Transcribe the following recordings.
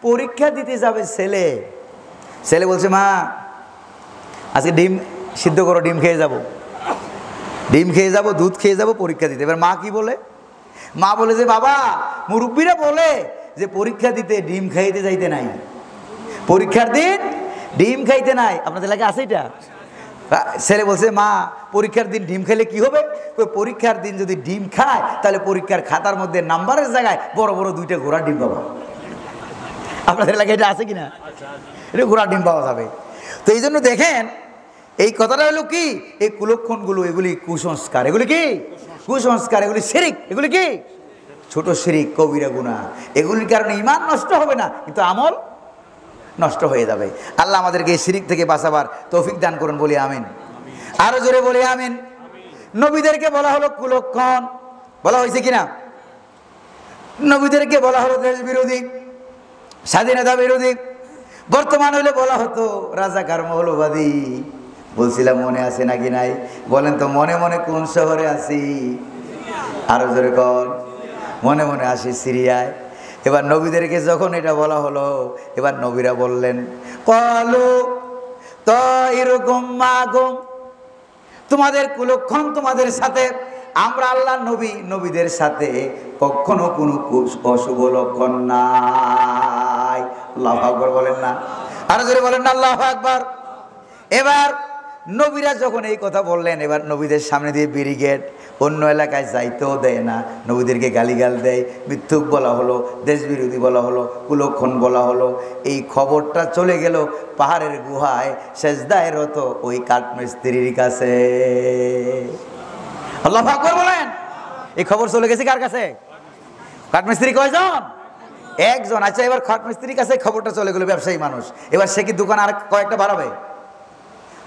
পরীক্ষা দিতে যাবে ছেলে। ছেলে বলছে, মা আজকে ডিম সিদ্ধ করো, ডিম খেয়ে যাব, ডিম খেয়ে যাব, দুধ খেয়ে যাব পরীক্ষা দিতে। এবার মা কি বলে? মা বলে যে, বাবা মুরব্বীরা বলে যে পরীক্ষা দিতে ডিম খাইতে যাইতে নাই, পরীক্ষার দিন ডিম খাইতে নাই। আপনাদের এলাকায় আছে এটা? ছেলে বলছে, মা পরীক্ষার দিন ডিম খেলে কি হবে? পরীক্ষার দিন যদি ডিম খায় তাহলে পরীক্ষার খাতার মধ্যে নাম্বারের জায়গায় বড় বড় 2টা ঘোড়ার ডিম পাবা। আপনাদের এলাকায় এটা আছে কিনা? এটা ঘোড়ার ডিম পাওয়া যাবে। তো এই জন্য দেখেন, এই কথাটা হলো কি, এই কুলক্ষণগুলো এগুলি কুসংস্কার, এগুলি কি কুসংস্কার, এগুলি শিরিক, এগুলি কি ছোট শিরিক, কবিরা গুনাহ। এগুলির কারণে ঈমান নষ্ট হবে না, কিন্তু আমল নষ্ট হয়ে যাবে। আল্লাহ আমাদেরকে এই শিরিক থেকে বাঁচাবার তৌফিক দান করুন, বলি আমিন। আরো জোরে বলি আমিন। নবীদেরকে বলা হলো কুলক্ষণ, বলা হয়েছে কিনা? নবীদেরকে বলা হলো দেশ বিরোধী, স্বাধীনতা বিরোধী। বর্তমান হলে বলা হতো রাজাকার মৌলবাদী। বলছিলাম মনে আছে নাকি নাই? বলেন তো মনে মনে কোন শহরে আছি? আরো জোরে কর। মনে মনে আসি সিরিয়ায়। এবার নবীদেরকে যখন এটা বলা হলো, এবার নবীরা বললেন, ক্বালু তাইরুকুম মাকুম, তোমাদের কুলক্ষণ তোমাদের সাথে, আমরা আল্লাহ নবীদের সাথে কখনো কোনো অশুভ লক্ষণ নাই। আল্লাহু আকবার বলেন না? আরো জোরে বলেন না আল্লাহু আকবার। এবার নবীরা যখন এই কথা বললেন, এবার নবীদের সামনে দিয়ে ব্যারিকেড, অন্য এলাকায় যাইতেও দেয় না, নবীদেরকে গালিগাল দেয়, মিথ্যুক বলা হলো, দেশবিরোধী বলা হলো, কুলক্ষণ বলা হলো। এই খবরটা চলে গেল পাহাড়ের গুহায় সেজদায় রত ওই কাঠমিস্ত্রির কাছে। আল্লাহু আকবার বলেন। এই খবর চলে গেছে কার কাছে? কাঠমিস্ত্রি কয়জন? একজন। আচ্ছা, এবার কাঠমিস্ত্রির কাছে খবরটা চলে গেল ব্যবসায়ী মানুষ। এবার সে কি দোকান আর কয়েকটা বাড়াবে?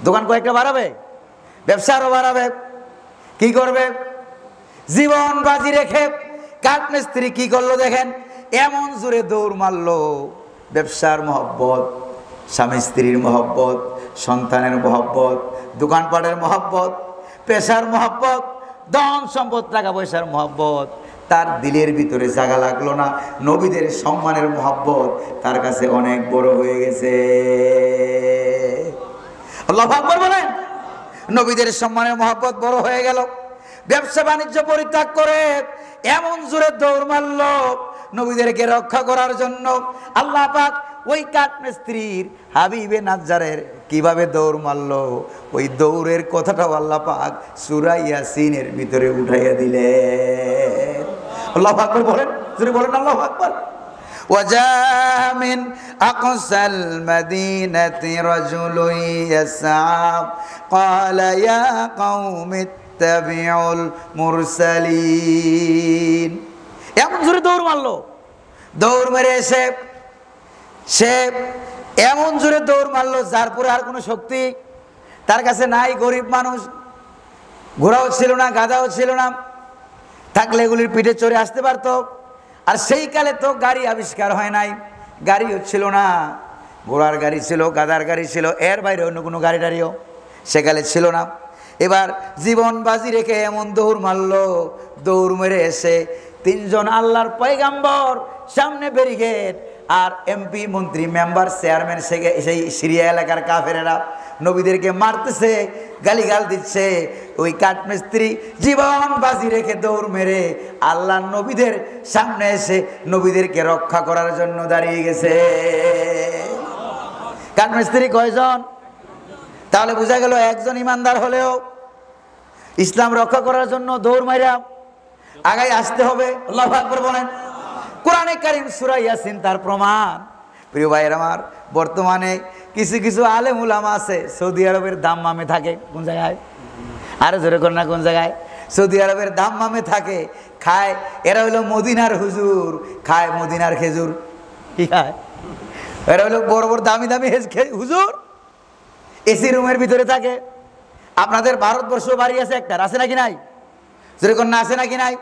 দোকান কয়েকটা বাড়াবে, ব্যবসা আরো বাড়াবে। কি করবে? জীবন বাজি রেখে কাঠমিস্ত্রি কি করলো দেখেন, এমন জোরে দৌড় মারলো। ব্যবসার মহব্বত, স্বামী স্ত্রীর মহব্বত, সন্তানের মহব্বত, দোকানপাটের মহব্বত, পেশার মহব্বত, ধন সম্পদ, টাকা পয়সার মহব্বত তার দিলের ভিতরে জায়গা লাগলো না। নবীদের সম্মানের মহব্বত তার কাছে অনেক বড় হয়ে গেছে। আল্লাহু আকবার বলেন। নবীদের সম্মানের মহব্বত বড় হয়ে গেল। ব্যবসা বাণিজ্য পরিত্যাগ করে এমন জোরে দৌড় মারল নবীদেরকে রক্ষা করার জন্য। আল্লাহ পাক ওই কাঠমিস্ত্রির হাবিবে নাজ্জারের কিভাবে দৌড় মারলো, ওই দৌড়ের কথাটাও আল্লাহ পাক সূরা ইয়াসিনের ভিতরে উঠাইয়া দিলেন। আল্লাহু আকবার বলেন, জোরে বলেন আল্লাহু আকবার। وجاء من أقصى المدينة رجل يسعى قال يا قوم اتبعوا المرسلين। এমন জোরে দৌড় মারলো, দৌড় মেরে এসে সে এমন জোরে দৌড় মারলো যার পরে আর কোনো শক্তি তার কাছে নাই। গরিব মানুষ, ঘোড়াও ছিল না, গাধাও ছিল না, থাকলে এগুলির পিঠে চড়ে আসতে পারতো। আর সেই কালে তো গাড়ি আবিষ্কার হয় নাই, গাড়িও ছিল না। ঘোড়ার গাড়ি ছিল, গাধার গাড়ি ছিল, এর বাইরে অন্য কোনো গাড়ি টাড়িও সেকালে ছিল না। এবার জীবন বাজি রেখে এমন দৌড় মারলো, দৌড় মেরে এসে 3 জন আল্লাহর পয়গাম্বর, সামনে ব্যারিকেড, আর এমপি, মন্ত্রী, মেম্বার, চেয়ারম্যান, সেই সিরিয়া এলাকার কাফেরেরা নবীদেরকে মারতেছে, গালিগাল দিচ্ছে। ওই কাঠমিস্ত্রি জীবন বাজি রেখে দৌড় মেরে আল্লাহ নবীদের সামনে এসে নবীদেরকে রক্ষা করার জন্য দাঁড়িয়ে গেছে। কাঠমিস্ত্রি কয়জন? তাহলে বোঝা গেল একজন ইমানদার হলেও ইসলাম রক্ষা করার জন্য দৌড় মাইরা আগাই আসতে হবে। আল্লাহু আকবার বলেন। কোরআনে কারীম সূরা ইয়াসিন তার প্রমাণ। প্রিয় ভাইয়ের আমার, বর্তমানে কিছু কিছু আলেম উলামা আছে সৌদি আরবের দাম্মামে থাকে। কোন জায়গায়? আরো জোরে কর না, কোন জায়গায়? সৌদি আরবের দাম্মামে থাকে, খায়। এরা হলো মদিনার হুজুর, খায় মদিনার খেজুর। কি খায়? এরা হলো বড় বড় দামি দামি হুজুর, এসি রুমের ভিতরে থাকে। আপনাদের ভারতবর্ষ বাড়ি আছে একটা, আছে নাকি নাই? জোরে কর না, আছে নাকি নাই?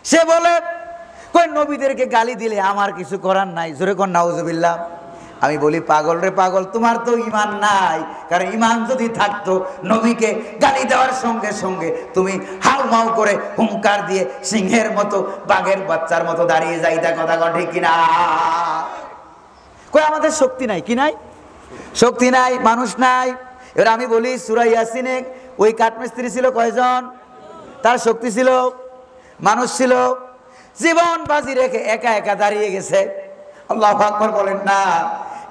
সে বলে কই নবীদেরকে গালি দিলে আমার কিছু করার নাই। জোরে কর নাউজুবিল্লাহ। আমি বলি পাগল রে পাগল, তোমার তো ঈমান নাই। কারণ ঈমান যদি থাকতো নবীকে গালি দেওয়ার সঙ্গে সঙ্গে তুমি হাউমাউ করে হুঙ্কার দিয়ে সিংহের মতো, বাঘের বাচ্চার মতো দাঁড়িয়ে যাইতা। কথা কন ঠিক কিনা? আমাদের শক্তি নাই, কি নাই? শক্তি নাই, মানুষ নাই। এবার আমি বলি সূরা ইয়াসিনে ওই কাঠমিস্ত্রি ছিল কয়জন? তার শক্তি ছিল, মানুষ ছিল, জীবন বাজি রেখে একা একা দাঁড়িয়ে গেছে। আল্লাহু আকবার বলেন না।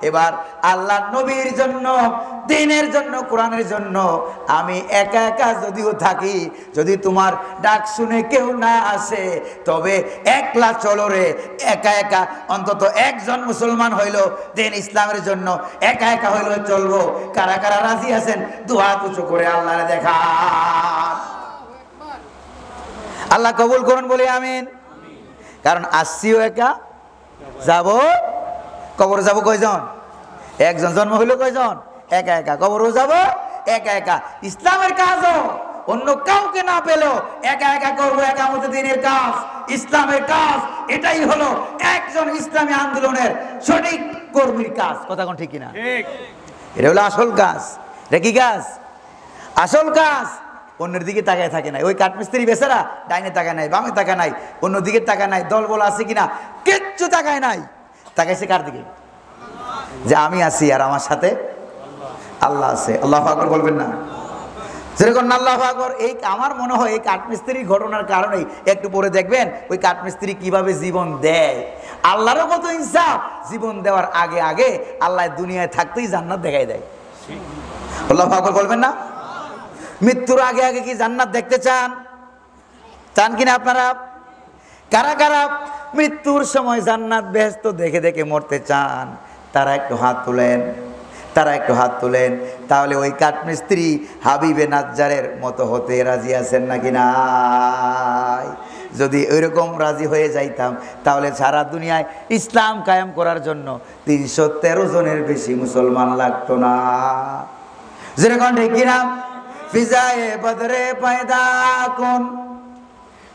এবার আল্লাহ নবীর জন্য, দ্বীনের জন্য, কোরআনের জন্য আমি একা একা যদিও থাকি, যদি তোমার ডাক শুনে কেউ না আসে, তবে একলা চলো রে, একা একা অন্তত একজন মুসলমান হইল দ্বীন ইসলামের জন্য একা একা হইল চলবো। কারা কারা রাজি আছেন দুই হাত উঁচু করে আল্লাহরে দেখান। আল্লাহ কবুল করুন বলি আমিন। কারণ আসছিও একা, যাব কবর যাব কয়জন? একজন। জন্ম হইল কয়জন? একা একা। কবরও যাব একা একা। ইসলামের কাজও অন্য কাউকে না পেলেও একা একা করবো, একামতে দ্বীনের কাজ, ইসলামের কাজ। এটাই হলো একজন ইসলামী আন্দোলনের সঠিক কর্মীর কাজ। কথা কোন ঠিক কিনা? এটা হলো আসল কাজ। এটা কি কাজ? আসল কাজ। অন্যের দিকে তাকায় থাকে না। ওই কাঠমিস্ত্রি বেচারা ডাইনে তাকায় নাই, বামে তাকায় নাই, অন্য দিকে তাকায় নাই, দল বল আছে কিনা কিচ্ছু তাকায় নাই। তাকাইছে কার দিকে? যে আমি আছি আর আমার সাথে আল্লাহ আছে। আল্লাহু আকবার বলবেন না? যেরকম আল্লাহু আকবার। এই আমার মনে হয় এই কাঠমিস্ত্রির ঘটনার কারণেই একটু পরে দেখবেন ওই কাঠমিস্ত্রি কিভাবে জীবন দেয়। আল্লাহরও কত ইনসাফ, জীবন দেওয়ার আগে আগে আল্লাহ দুনিয়ায় থাকতেই জান্নাত দেখাই দেয়। আল্লাহু আকবার বলবেন না? মৃত্যুর আগে আগে কি জান্নাত দেখতে চান? চান কিনা আপনারা? কারা কারা মৃত্যুর সময় জান্নাত বেহেশত দেখে দেখে মরতে চান? তারা একটু হাত তুলেন, তারা একটু হাত তুলেন। তাহলে ওই কাঠমিস্ত্রি হাবিবে নাজ্জারের মতো হতে রাজি আছেন নাকি নাই? যদি ওইরকম রাজি হয়ে যাইতাম তাহলে সারা দুনিয়ায় ইসলাম কায়েম করার জন্য 313 জনের বেশি মুসলমান লাগতো না। যেরকম ঠিক কিনা? फिजाए बदरे पैदा कौन,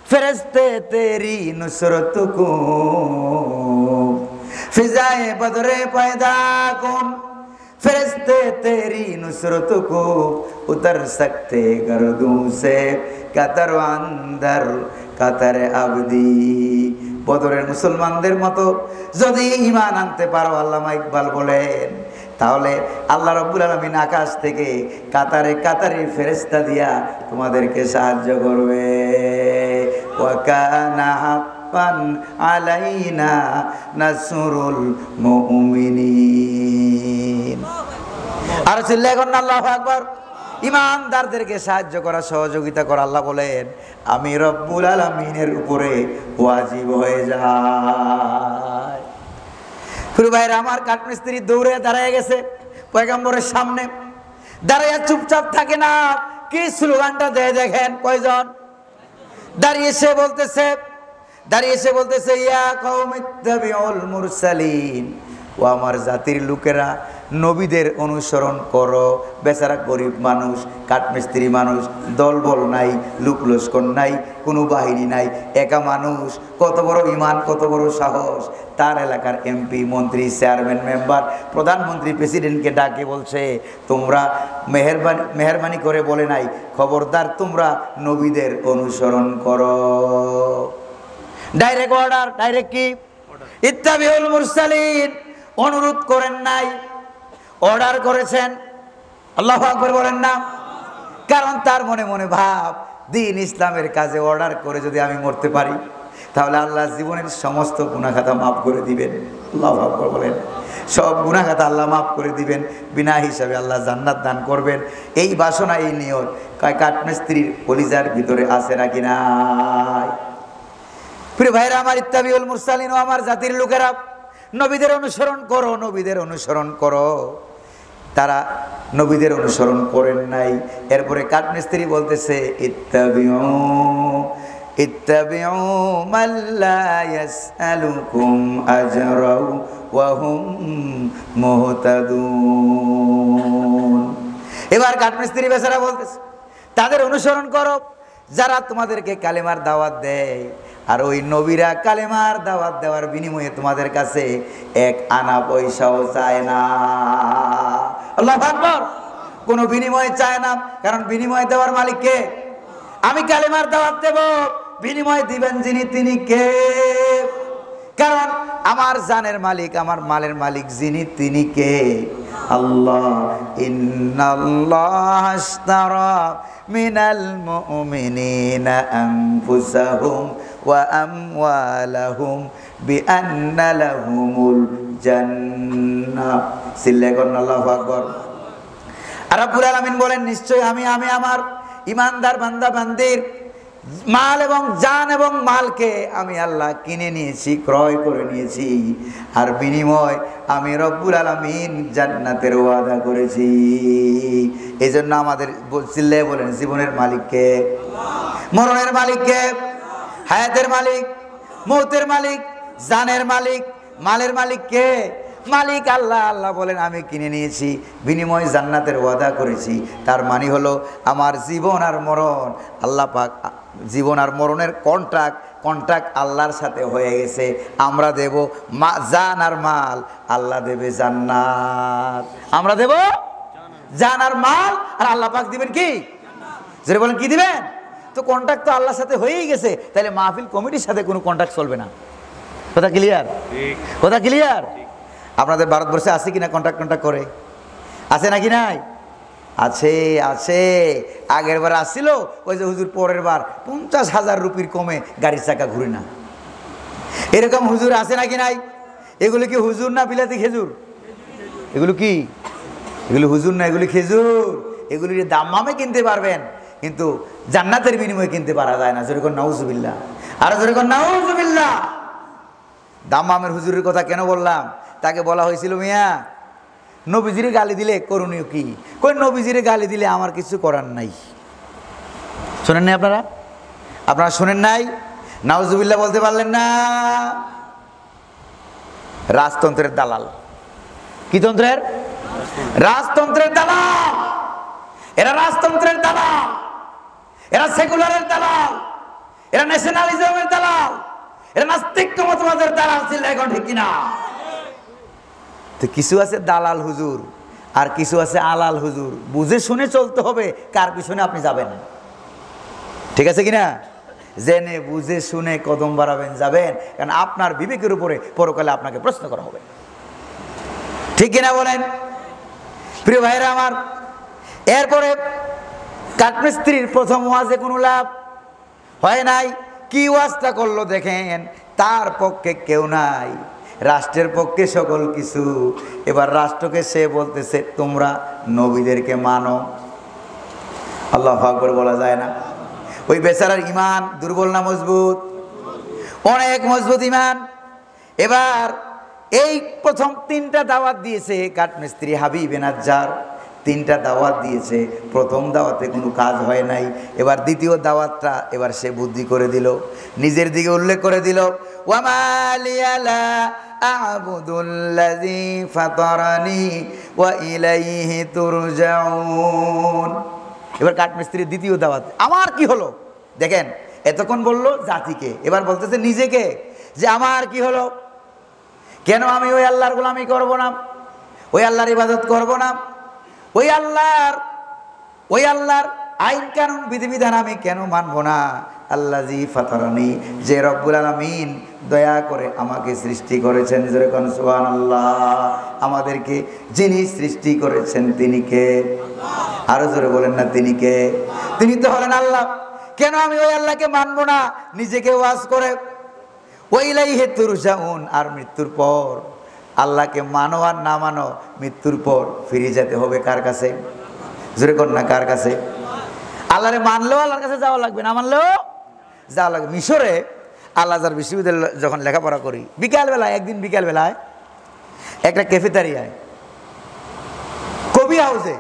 फरिश्ते तेरी नुसरत को, फिजाए बदरे पैदा कौन, फरिश्ते तेरी नुसरत को, उतर सकते गर्दों से कतर अंदर कतर अबदी। বদরের মুসলমানদের মতো যদি ঈমান আনতে পারো, আল্লামা ইকবাল বলেন, তাহলে আল্লাহ রাব্বুল আলামিন আকাশ থেকে কাতারে কাতারে ফেরেশতা দিয়া তোমাদেরকে সাহায্য করবে। ওয়া কানা হাক্কান আলাইনা নাসরুল মুমিনিন। আর চিল্লায় কোন আল্লাহু আকবার। ইমানদারদেরকে সাহায্য করা, সহযোগিতা করা আল্লাহ বলেন আমি রব্বুল আলামিনের উপরে ওয়াজিব হয়ে যায়। প্রিয় ভাইরা আমার, কাঠমিস্ত্রি দৌড়ে দাঁড়ায় গেছে পয়গম্বরের সামনে। দাঁড়াইয়া চুপচাপ থাকে না, কি স্লোগানটা দেয় দেখেন কয়জন? দাঁড়িয়ে এসে বলতেছে ইয়া কওমি ইত্তাবিউল মুরসালিন, ও আমার জাতির লোকেরা নবীদের অনুসরণ করো। বেচারা গরিব মানুষ, কাঠমিস্ত্রি মানুষ, দলবল নাই, লোক লস্কর নাই, কোনো বাহিনী নাই, একা মানুষ। কত বড় ঈমান, কত বড় সাহস। তার এলাকার এমপি, মন্ত্রী, চেয়ারম্যান, মেম্বার, প্রধানমন্ত্রী, প্রেসিডেন্টকে ডাকে বলছে তোমরা মেহরবানি করে বলে নাই, খবরদার তোমরা নবীদের অনুসরণ করো। Direct order. ডাইরেক্ট কি? ইত্তাবিউল মুরসালিন। অনুরোধ করেন নাই, অর্ডার করেছেন। আল্লাহু আকবার বলেন না? কারণ তার মনে মনে ভাব, দ্বীন ইসলামের কাজে অর্ডার করে যদি আমি মরতে পারি তাহলে আল্লাহ জীবনের সমস্ত গুনাহ খাতা মাফ করে দিবেন। আল্লাহু আকবার বলেন। সব গুনাহ খাতা আল্লাহ মাফ করে দিবেন, বিনা হিসাবে আল্লাহ জান্নাত দান করবেন। এই বাসনা, এই নিয়ত কাঠমিস্ত্রির কলিজার ভিতরে আছে নাকি নাই? প্রিয় ভাইরা আমার, ইত্তাবিউল মুরসালিন, ও আমার জাতির লোকেরা নবীদের অনুসরণ করো, নবীদের অনুসরণ করো। তারা নবীদের অনুসরণ করেন নাই। এরপরে কাঠমিস্ত্রি বলতেছে ইত্তাবিউ মাল্লা ইয়াসআলুকুম আজরাও ওয়া হুম মুহতাদুন। এবার কাঠমিস্ত্রি বেচারা বলতেছে তাদের অনুসরণ করো যারা তোমাদেরকে কালেমার দাওয়াত দেয়। আর ওই নবীরা কালেমার দাওয়াত দেওয়ার বিনিময়ে তোমাদের কাছে এক আনা পয়সাও চায় না। আল্লাহু আকবার। কোনো বিনিময় চায় না, কারণ বিনিময় দেওয়ার মালিক কে? আমি কালেমার দাওয়াত দেব, বিনিময় দিবেন যিনি তিনি কে? কারণ আমার জানের মালিক, আমার মালের মালিক যিনি, তিনি কে? আল্লাহ। ইন্নাল্লাহ আশতারা মিনাল মুমিনিনা আনফুসাহুম ওয়া আমওয়ালাহুম বিআন্না লাহুমুল জান্নাহ। সিল্লে করুন আল্লাহু আকবার। আর রব্বুল আলামিন বলেন, নিশ্চয় আমি আমার ইমানদার বান্দা বান্দির মাল এবং জান এবং মালকে আমি আল্লাহ কিনে নিয়েছি, ক্রয় করে নিয়েছি, আর বিনিময় আমি রব্বুল আলামিন জান্নাতের ওয়াদা করেছি। এই জন্য আমাদের চিল্লায়ে বলেন, জীবনের মালিককে, মরণের মালিককে, হায়াতের মালিক, মৌতের মালিক, জানের মালিক, মালের মালিককে? মালিক আল্লাহ। আল্লাহ বলেন আমি কিনে নিয়েছি, বিনিময় জান্নাতের ওয়াদা করেছি। তার মানে হলো আমার জীবন আর মরণ, আল্লাহ পাক জীবন আর মরণের কন্ট্রাক্ট আল্লাহর সাথে হয়ে গেছে। আমরা দেব জান আর মাল, আল্লাহ দেবে জান্নাত। আমরা দেব জান আর মাল, আর আল্লাহ পাক দিবেন কি? যেটা বলেন কি দিবেন? তো কন্ট্রাক্ট তো আল্লাহর সাথে হয়েই গেছে, তাহলে মাহফিল কমিটির সাথে কোনো কন্ট্রাক্ট চলবে না। কথা ক্লিয়ার? কথা ক্লিয়ার? আপনাদের ভারতবর্ষে আছে কিনা কন্ট্রাক্ট করে? আছে নাকি নাই? আছে, আছে। আগের বার আসছিল ওই যে হুজুর, পরের বার 50,000 রুপির কমে গাড়ির চাকা ঘুরে না, এরকম হুজুর আছে নাকি নাই? এগুলো কি হুজুর না বিলাতি খেজুর? এগুলো কি? এগুলো হুজুর না, এগুলি খেজুর। এগুলির দাম মামে কিনতে পারবেন, কিন্তু জান্নাতের বিনিময়ে কিনতে পারা যায় না। যেরকম নাউজুবিল্লাহ, আর যেরকম নাউজুবিল্লাহ। দাম মামের হুজুরের কথা কেন বললাম? তাকে বলা হয়েছিল, মিয়া নবীজিরে গালি দিলে করণীয় কি? কই নবীজিরে গালি দিলে আমার কিছু করার নাই। শোনেন নাই আপনারা? আপনারা শোনেন নাই? নাউজুবিল্লাহ বলতে পারলেন না? রাজতন্ত্রের দালাল। কি তন্ত্রের? রাজতন্ত্রের দালাল। এরা রাজতন্ত্রের দালাল, এরা সেকুলারের দালাল, এরা ন্যাশনালিজমের দালাল, এরা নাস্তিক মতবাদের দালাল। ছিল এখন ঠিক কিনা? তো কিছু আছে দালাল হুজুর, আর কিছু আছে আলাল হুজুর। বুঝে শুনে চলতে হবে কার পিছনে আপনি যাবেন। ঠিক আছে কিনা? জেনে বুঝে শুনে কদম বাড়াবেন, যাবেন, কারণ আপনার বিবেকের উপরে পরকালে আপনাকে প্রশ্ন করা হবে। ঠিক কিনা বলেন প্রিয় ভাইরা আমার? এরপরে কাঠমিস্ত্রির প্রথম ওয়াজে কোনো লাভ হয় নাই। কি ওয়াজটা করলো দেখেন, তার পক্ষে কেউ নাই, রাষ্ট্রের পক্ষে সকল কিছু। এবার রাষ্ট্রকে সে বলতেছে তোমরা নবীদেরকে মানো। আল্লাহু আকবার বলা যায় না? ওই বেচারার ইমান দুর্বল না মজবুত? অনেক মজবুত ইমান। এবার এই প্রথম 3টা দাওয়াত দিয়েছে কাঠমিস্ত্রি হাবিব নাজ্জার, 3টা দাওয়াত দিয়েছে। প্রথম দাওয়াতে কোনো কাজ হয় নাই। এবার দ্বিতীয় দাওয়াতটা এবার সে বুদ্ধি করে দিল, নিজের দিকে উল্লেখ করে দিল, ওয়ামা লিয়া লা আ'বুদুল্লাযী ফাতারানি ওয়া ইলাইহি তুরজাউন। এবার কাঠমিস্ত্রির দ্বিতীয় দাওয়াত, আমার কি হলো দেখেন। এতক্ষণ বললো জাতিকে, এবার বলতেছে নিজেকে, যে আমার কি হলো, কেন আমি ওই আল্লাহর গোলামি করব না, ওই আল্লাহর ইবাদত করব না, ওই আল্লাহর আইন কানুন বিধিবিধান আমি কেন মানব না? আল্লাযী ফাতারানি, যে রব্বুল আলামিন দয়া করে আমাকে সৃষ্টি করেছেন। যেরকম সুবহানাল্লাহ, আমাদেরকে যিনি সৃষ্টি করেছেন তিনি কে? আরো জোরে বলেন না, তিনি কে? তিনি তো হলেন আল্লাহ। কেন আমি ওই আল্লাহকে মানব না? নিজেকে ওয়াজ করে। ওয়া ইলাইহি তুরজাউন, আর মৃত্যুর পর আল্লাহকে মানো আর না মানো, মৃত্যুর পর ফিরে যেতে হবে কার কাছে? জোরে কর না, কার কাছে? আল্লাহরে মানলেও আল্লাহর কাছে যাওয়া লাগবে, না মানলেও যাওয়া লাগবে। মিশরে আল আজহার বিশ্ববিদ্যালয়ে যখন লেখাপড়া করি, বিকালবেলায়, একদিন বিকালবেলায় একটা ক্যাফেটেরিয়ায়, কফি হাউসে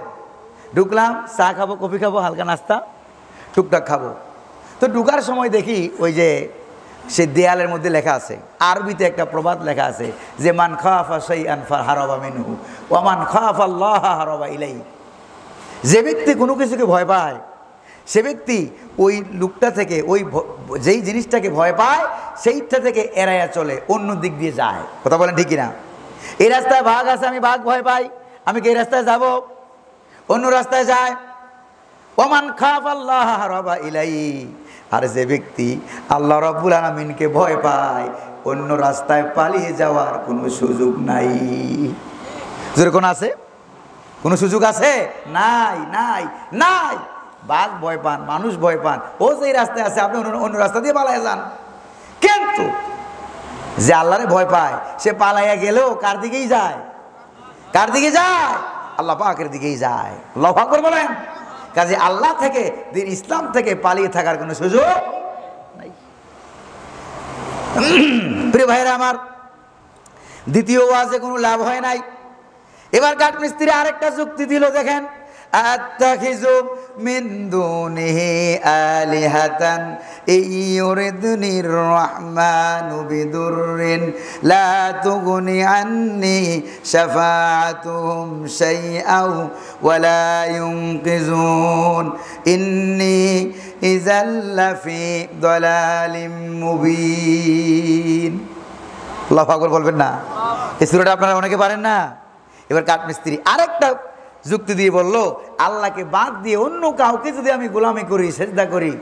ঢুকলাম। চা খাবো, কফি খাবো, হালকা নাস্তা টুকটাক খাবো। তো ঢুকার সময় দেখি ওই যে সে দেয়ালের মধ্যে লেখা আছে, আরবিতে একটা প্রবাদ লেখা আছে, যে মান খাফা শাইআন ফাহারাবা মিনহু ওয়া মান খাফা আল্লাহ হারাবা ইলাইহি। যে ব্যক্তি কোনো কিছুকে ভয় পায়, সে ব্যক্তি ওই লোকটা থেকে, ওই যেই জিনিসটাকে ভয় পায় সেইটা থেকে এড়াইয়া চলে, অন্য দিক দিয়ে যায়। কথা বলেন ঠিক কিনা? এই রাস্তায় বাঘ আছে, আমি বাঘ ভয় পাই, আমি কি এই রাস্তায় যাব? অন্য রাস্তায় যায়। ওমান খাফা আল্লাহ হারাবা ইলাইহি, আর যে ব্যক্তি আল্লাহ রাব্বুল আলামিনকে ভয় পায়, অন্য রাস্তায় পালিয়ে যাওয়ার কোনো সুযোগ নাই। জোরে কোন আছে? কোনো সুযোগ আছে? নাই নাই নাই। বাঘ ভয় পান, মানুষ ভয় পান, ও যে রাস্তায় আছে আপনি অন্য রাস্তা দিয়ে পালাইয়া যান। কিন্তু যে আল্লাহরে ভয় পায় সে পালাইয়া গেলেও কার দিকেই যায়? কার দিকে যায়? আল্লাহ পাকের দিকেই যায়। আল্লাহু আকবার বলেন। কাজে আল্লাহ থেকে, দিন ইসলাম থেকে পালিয়ে থাকার কোনো সুযোগ নাই। প্রিয় ভাইরা আমার, দ্বিতীয় ওয়াজে কোনো লাভ হয় নাই। এবার কাঠমিস্ত্রি আরেকটা যুক্তি দিল, দেখেন, আত্তাখিযু মিন দুনিহি আলিহাতান ইউরিদুনির রহমানু বিদুররিন লা তুগনি আন্নি শাফাআতুহুম শাইআও ওয়ালা ইউনকিযুন ইন্নী ইযাল লাফি দালালিম মুবিন। আল্লাহু আকবার বলবেন না? এই সূরাটা আপনারা অনেকে পারেন না। এবার কাঠমিস্ত্রি আরেকটা যুক্তি দিয়ে বলল, আল্লাহকে বাদ দিয়ে অন্য কাউকে যদি আমি গোলামি করি, সেজদা করি,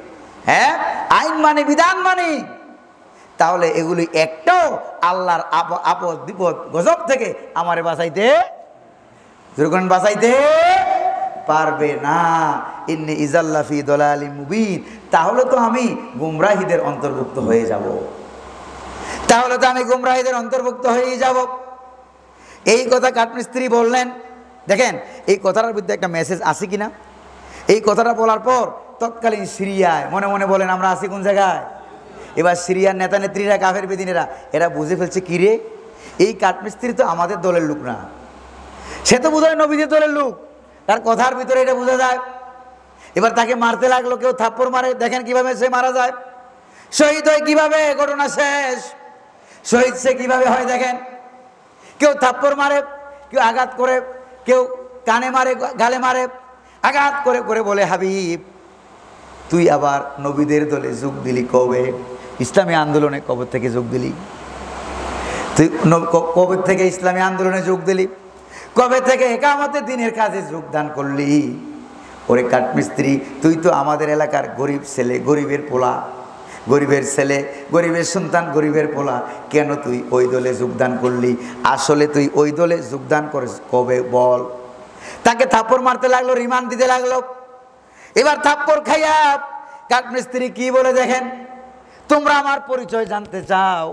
হ্যাঁ, আইন মানি, বিধান মানি, তাহলে এগুলি একটাও আল্লাহর আপদ বিপদ গজব থেকে আমারে বাঁচাইতে, যখন বাঁচাইতে পারবে না। ইন্নী ইযাল লাফি দালালিম মুবিন। তাহলে তো আমি গুমরাহীদের অন্তর্ভুক্ত হয়ে যাব, তাহলে তো আমি গুমরাহীদের অন্তর্ভুক্ত হয়ে যাব। এই কথা কাঠমিস্ত্রি বললেন। দেখেন এই কথাটার মধ্যে একটা মেসেজ আছে কিনা। এই কথাটা বলার পর তৎকালীন সিরিয়ায় মনে মনে বলেন আমরা আছি কোন জায়গায়। এবার সিরিয়ার নেতা নেত্রীরা, কাফের বেদিনেরা, এরা বুঝে ফেলছে কি রে, এই কাঠমিস্ত্রি তো আমাদের দলের লোক না, সে তো বোধহয় নবীদের দলের লোক, তার কথার ভিতরে এটা বোঝা যায়। এবার তাকে মারতে লাগলো, কেউ থাপ্পড় মারে, দেখেন কিভাবে সে মারা যায়, শহীদ হয় কিভাবে, ঘটনা শেষ। শহীদ সে কিভাবে হয় দেখেন, কেউ থাপ্পড় মারে, কেউ আঘাত করে, কেউ কানে মারে, গালে মারে, আঘাত করে করে বলে, হাবিব তুই আবার নবীদের দলে যোগ দিলি কবে? ইসলামী আন্দোলনে কবে থেকে যোগ দিলি? তুই কবে থেকে ইসলামী আন্দোলনে যোগ দিলি? কবে থেকে একামতে দিনের কাজে যোগদান করলি? ওরে কাঠমিস্ত্রি, তুই তো আমাদের এলাকার গরিব ছেলে, গরিবের পোলা, গরিবের ছেলে, গরিবের সন্তান, গরিবের পোলা, কেন তুই ওই দলে যোগদান করলি? আসলে তুই ওই দলে যোগদান করিস কবে বল? তাকে থাপ্পড় মারতে লাগলো, রিমান্ড দিতে লাগলো। এবার থাপ্পড় খাইয়া কাঠমিস্ত্রি কি বলে দেখেন, তোমরা আমার পরিচয় জানতে চাও,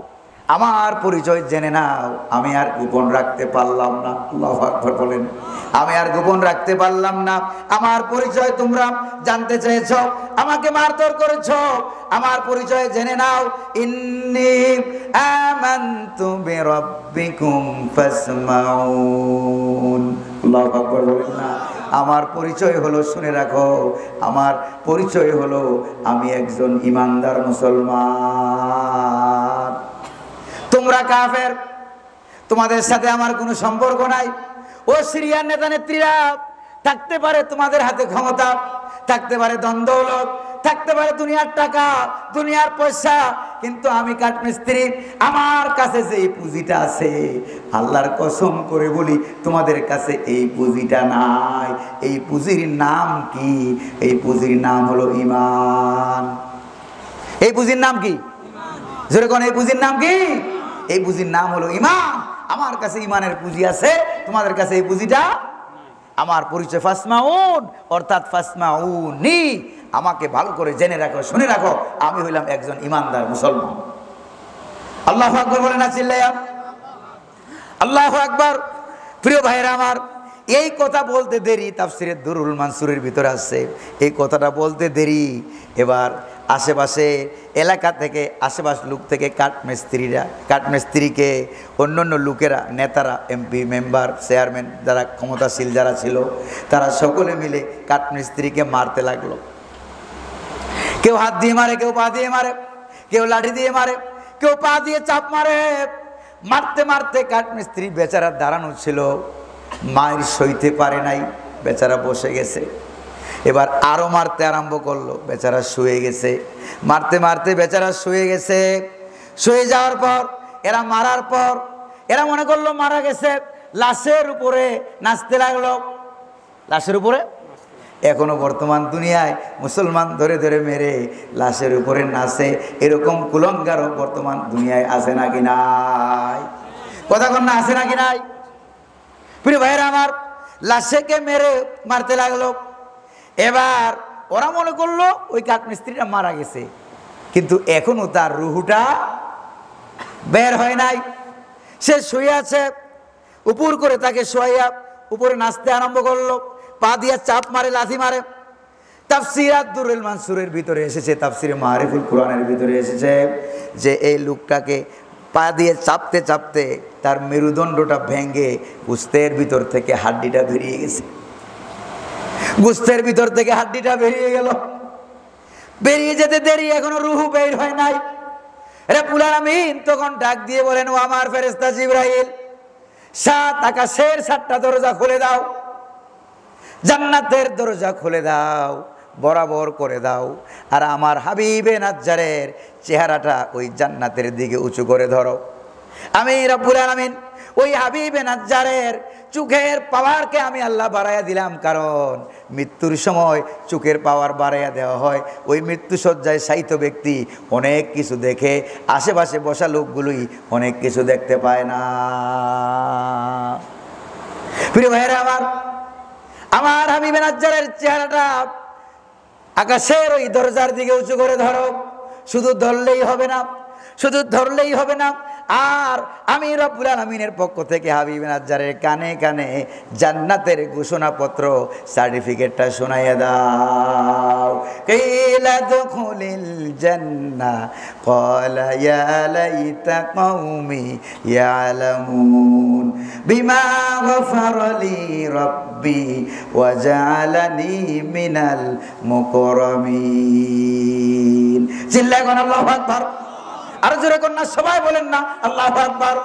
আমার পরিচয় জেনে নাও। আমি আর গোপন রাখতে পারলাম না। আল্লাহু আকবার বলেন। আমি আর গোপন রাখতে পারলাম না। আমার পরিচয় তোমরা জানতে চেয়েছ, আমাকে মারধর করেছ, আমার পরিচয় জেনে নাও। ইন্নী আমানতু বিরাব্বিকুম ফাসমাউন। আল্লাহু আকবার বলেন না। আমার পরিচয় হলো, শুনে রাখো, আমার পরিচয় হলো আমি একজন ইমানদার মুসলমান। তোমরা কাফের, তোমাদের সাথে আমার কোনো সম্পর্ক নাই। ও সিরিয়ার নেতা নেত্রীরা, থাকতে পারে তোমাদের হাতে ক্ষমতা, থাকতে পারে ধন দৌলত, থাকতে পারে দুনিয়ার টাকা, দুনিয়ার পয়সা, কিন্তু আমি কাঠমিস্ত্রি, আমার কাছে যে পুঁজিটা আছে, আল্লাহর কসম করে বলি তোমাদের কাছে এই পুঁজিটা নাই। এই পুঁজির নাম কি? এই পুঁজির নাম হলো ঈমান। এই পুঁজির নাম কি? জোরে কোন, এই পুঁজির নাম কি? এই পুঁজির নাম হলো ঈমান। আমার কাছে ঈমানের পুঁজি আছে, তোমাদের কাছে এই পুঁজিটা। আমার পরিচয় ফাসমাউন, অর্থাৎ ফাসমাউনি, আমাকে ভালো করে জেনে রাখো, শুনে রাখো, আমি হইলাম একজন ইমানদার মুসলমান। আল্লাহু আকবার বলে না চিল্লাইয়া? আল্লাহু আকবার। প্রিয় ভাইরা আমার, এই কথা বলতে দেরি, তাফসিরে দুরুল মানসুরের ভিতরে আছে, এই কথাটা বলতে দেরি। এবার আশেপাশে এলাকা থেকে, আশেপাশ লোক থেকে কাঠমিস্ত্রিকে অন্যান্য লোকেরা, নেতারা, এমপি মেম্বার, চেয়ারম্যান, যারা ক্ষমতাশীল যারা ছিল, তারা সকলে মিলে কাঠমিস্ত্রিকে মারতে লাগলো। কেউ হাত দিয়ে মারে, কেউ পা দিয়ে মারে, কেউ লাঠি দিয়ে মারে, কেউ পা দিয়ে চাপ মারে। মারতে মারতে কাঠমিস্ত্রি বেচারা দাঁড়ানো ছিল, মায়ের সইতে পারে নাই, বেচারা বসে গেছে। এবার আরো মারতে আরম্ভ করলো, বেচারা শুয়ে গেছে। মারতে মারতে বেচারা শুয়ে গেছে। শুয়ে যাওয়ার পর এরা মারার পর এরা মনে করলো মারা গেছে, লাশের উপরে নাচতে লাগলো। লাশের উপরে এখনো বর্তমান দুনিয়ায় মুসলমান ধরে ধরে মেরে লাশের উপরে নাচে, এরকম কুলঙ্গারও বর্তমান দুনিয়ায় আছে নাকি নাই? কথা কন না, আছে নাকি নাই? প্রিয় ভাইরা আমার, লাশেকে মেরে মারতে লাগলো। এবার ওরা মনে করলো ওই কাঠমিস্ত্রিটা মারা গেছে, কিন্তু এখনো তার রুহুটা বের হয় নাই। সে শুয়ে আছে, উপর করে তাকে শোয়াইয়া উপরে নাচতে আরম্ভ করলো, পা দিয়ে চাপ মারে, লাথি মারে। তাফসীর আদ-দুরুল মানসুরের ভিতরে এসেছে, তাফসীরে মারিফুল কোরআনের ভিতরে এসেছে যে এই লোকটাকে পা দিয়ে চাপতে চাপতে তার মেরুদণ্ডটা ভেঙে গোস্তের ভিতর থেকে হাড্ডিটা বেরিয়ে গেছে। গোস্তের ভিতর থেকে হাড্ডিটা বেরিয়ে গেল। বেরিয়ে যেতে দেরি, এখনো রুহু বের হয় নাই। রব্বুল আলামিন তখন ডাক দিয়ে বলেন, ও আমার ফেরেশতা জিবরাইল, 7 আকাশের 7টা দরজা খুলে দাও, জান্নাতের দরজা খুলে দাও, বরাবর করে দাও, আর আমার হাবিবে নাজ্জারের চেহারাটা ওই জান্নাতের দিকে উঁচু করে ধরো। আমি রব্বুল আলামিন ওই হাবিবে নাজ্জারের চোখের পাওয়ারকে আমি আল্লাহ বাড়াইয়া দিলাম, কারণ মৃত্যুর সময় চোখের পাওয়ার বাড়াইয়া দেওয়া হয়। ওই মৃত্যুসজ্জায় শায়িত ব্যক্তি অনেক কিছু দেখে, আশেপাশে বসা লোকগুলোই অনেক কিছু দেখতে পায় না। প্রিয় ভাইরা আমার, আমার হাবিবে নাজ্জারের চেহারাটা আকাশের ওই দরজার দিকে উঁচু করে ধরো। শুধু ধরলেই হবে না, শুধু ধরলেই হবে না, আর আমি রব্বুল আলামিনের পক্ষ থেকে হাবিবে নাজ্জারের কানে কানে জান্নাতের ঘোষণাপত্র, সার্টিফিকেটটা শোনাইয়া দাও। কিলা দুখুলিল জান্নাহ ক্বালা ইয়া লাইতা কওমি ইয়ালামুন বিমা গফারা লি রাব্বি ওয়া জাআলানি মিনাল মুকরামিন। চিল্লায় কোন আল্লাহু আকবার। আরো জোরে কোন না, সবাই বলেন না আল্লাহু আকবার।